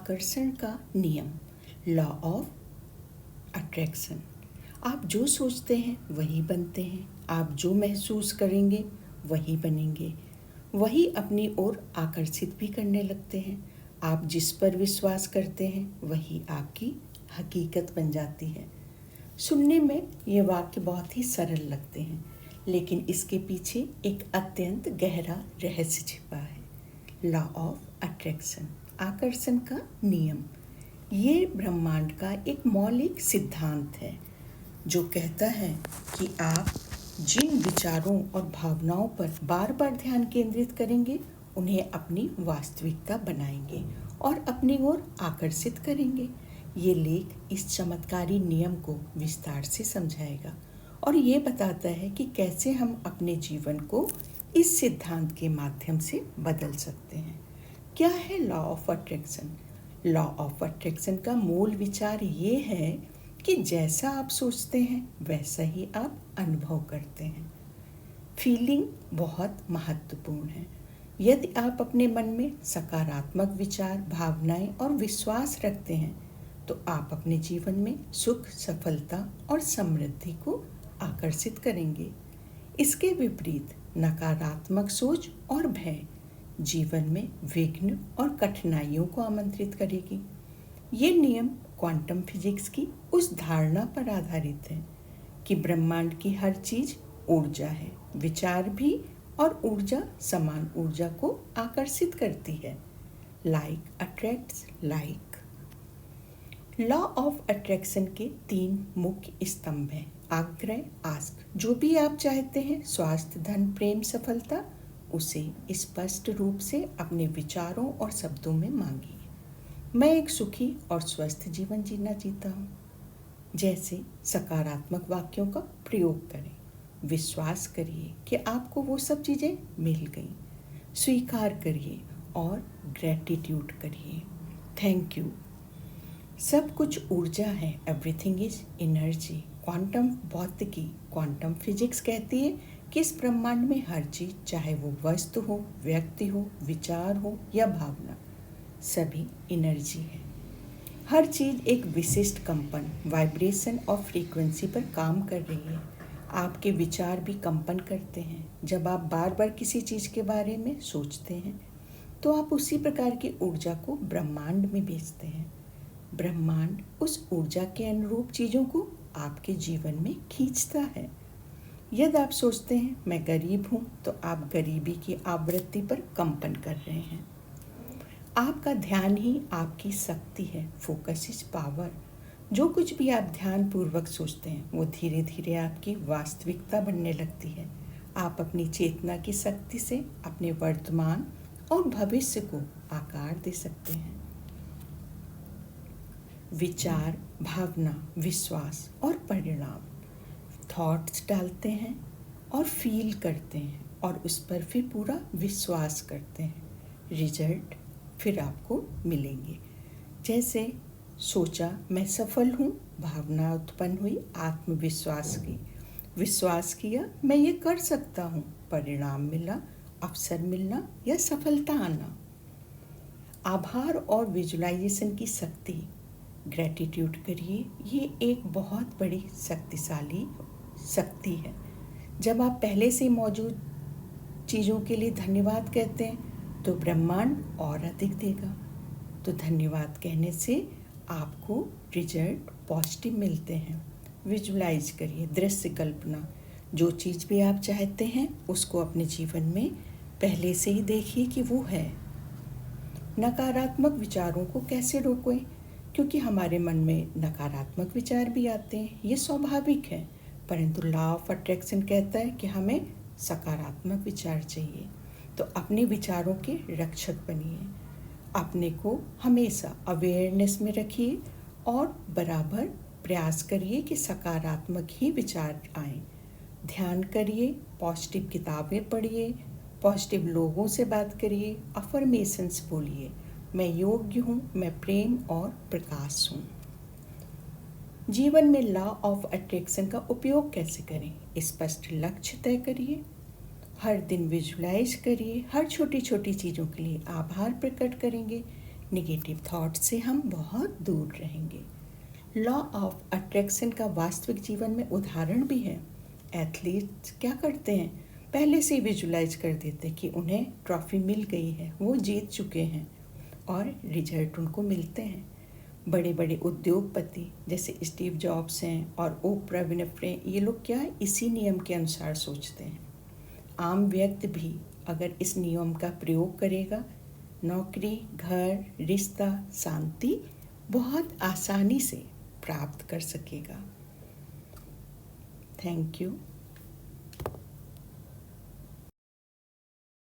आकर्षण का नियम, लॉ ऑफ अट्रैक्शन। आप जो सोचते हैं वही बनते हैं। आप जो महसूस करेंगे वही बनेंगे। वही अपनी ओर आकर्षित भी करने लगते हैं। आप जिस पर विश्वास करते हैं वही आपकी हकीकत बन जाती है। सुनने में ये वाक्य बहुत ही सरल लगते हैं, लेकिन इसके पीछे एक अत्यंत गहरा रहस्य छिपा है। लॉ ऑफ अट्रैक्शन, आकर्षण का नियम, ये ब्रह्मांड का एक मौलिक सिद्धांत है जो कहता है कि आप जिन विचारों और भावनाओं पर बार बार ध्यान केंद्रित करेंगे उन्हें अपनी वास्तविकता बनाएंगे और अपनी ओर आकर्षित करेंगे। ये लेख इस चमत्कारी नियम को विस्तार से समझाएगा और ये बताता है कि कैसे हम अपने जीवन को इस सिद्धांत के माध्यम से बदल सकते हैं। क्या है law of attraction? Law of attraction का मूल विचार ये है कि जैसा आप सोचते हैं वैसा ही आप अनुभव करते हैं। फीलिंग बहुत महत्वपूर्ण है। यदि आप अपने मन में सकारात्मक विचार, भावनाएं और विश्वास रखते हैं तो आप अपने जीवन में सुख, सफलता और समृद्धि को आकर्षित करेंगे। इसके विपरीत नकारात्मक सोच और भय जीवन में विघ्न और कठिनाइयों को आमंत्रित करेगी। ये नियम क्वांटम फिजिक्स की उस धारणा पर आधारित है कि ब्रह्मांड की हर चीज ऊर्जा है। विचार भी और ऊर्जा समान ऊर्जा को आकर्षित करती है। Like attracts like. Law of attraction के 3 मुख्य स्तंभ हैं। आग्रह, आस्क, जो भी आप चाहते हैं, स्वास्थ्य, धन, प्रेम, सफलता, उसे स्पष्ट रूप से अपने विचारों और शब्दों में मांगिए। मैं एक सुखी और स्वस्थ जीवन जीना चाहता हूँ जैसे सकारात्मक वाक्यों का प्रयोग करें। विश्वास करिए कि आपको वो सब चीज़ें मिल गई। स्वीकार करिए और ग्रेटिट्यूड करिए। Thank you. सब कुछ ऊर्जा है। Everything is energy. क्वांटम भौतिकी, क्वांटम फिजिक्स कहती है कि इस ब्रह्मांड में हर चीज़, चाहे वो वस्तु हो, व्यक्ति हो, विचार हो या भावना, सभी एनर्जी है। हर चीज़ एक विशिष्ट कंपन, वाइब्रेशन और फ्रीक्वेंसी पर काम कर रही है। आपके विचार भी कंपन करते हैं। जब आप बार बार किसी चीज़ के बारे में सोचते हैं तो आप उसी प्रकार की ऊर्जा को ब्रह्मांड में भेजते हैं। ब्रह्मांड उस ऊर्जा के अनुरूप चीज़ों को आपके जीवन में खींचता है। यदि आप सोचते हैं मैं गरीब हूँ तो आप गरीबी की आवृत्ति पर कंपन कर रहे हैं। आपका ध्यान ही आपकी शक्ति है। Focus is power. जो कुछ भी आप ध्यान पूर्वक सोचते हैं वो धीरे धीरे आपकी वास्तविकता बनने लगती है। आप अपनी चेतना की शक्ति से अपने वर्तमान और भविष्य को आकार दे सकते हैं। विचार, भावना, विश्वास और परिणाम, थॉट्स डालते हैं और फील करते हैं और उस पर फिर पूरा विश्वास करते हैं। रिजल्ट फिर आपको मिलेंगे। जैसे सोचा मैं सफल हूँ, भावना उत्पन्न हुई आत्मविश्वास की। विश्वास किया मैं ये कर सकता हूँ, परिणाम मिला, अवसर मिलना या सफलता आना। आभार और विजुलाइजेशन की शक्ति, ग्रेटिट्यूड करिए। ये एक बहुत बड़ी शक्तिशाली शक्ति है। जब आप पहले से मौजूद चीज़ों के लिए धन्यवाद कहते हैं तो ब्रह्मांड और अधिक देगा। तो धन्यवाद कहने से आपको रिजल्ट पॉजिटिव मिलते हैं। विजुलाइज करिए, दृश्य कल्पना। जो चीज़ भी आप चाहते हैं उसको अपने जीवन में पहले से ही देखिए कि वो है। नकारात्मक विचारों को कैसे रोकें? क्योंकि हमारे मन में नकारात्मक विचार भी आते हैं, ये स्वाभाविक है, परंतु लॉ ऑफ अट्रैक्शन कहता है कि हमें सकारात्मक विचार चाहिए। तो अपने विचारों के रक्षक बनिए। अपने को हमेशा अवेयरनेस में रखिए और बराबर प्रयास करिए कि सकारात्मक ही विचार आएं। ध्यान करिए, पॉजिटिव किताबें पढ़िए, पॉजिटिव लोगों से बात करिए, अफर्मेशंस बोलिए। मैं योग्य हूँ, मैं प्रेम और प्रकाश हूँ। जीवन में लॉ ऑफ अट्रैक्शन का उपयोग कैसे करें? स्पष्ट लक्ष्य तय करिए, हर दिन विजुलाइज करिए, हर छोटी छोटी चीज़ों के लिए आभार प्रकट करेंगे। नेगेटिव थॉट से हम बहुत दूर रहेंगे। लॉ ऑफ अट्रैक्शन का वास्तविक जीवन में उदाहरण भी है। एथलीट्स क्या करते हैं, पहले से विजुलाइज कर देते कि उन्हें ट्रॉफी मिल गई है, वो जीत चुके हैं और रिजल्ट उनको मिलते हैं। बड़े बड़े उद्योगपति जैसे स्टीव जॉब्स हैं और ओपरा विनफ्रे, ये लोग क्या है, इसी नियम के अनुसार सोचते हैं। आम व्यक्ति भी अगर इस नियम का प्रयोग करेगा, नौकरी, घर, रिश्ता, शांति बहुत आसानी से प्राप्त कर सकेगा। Thank you.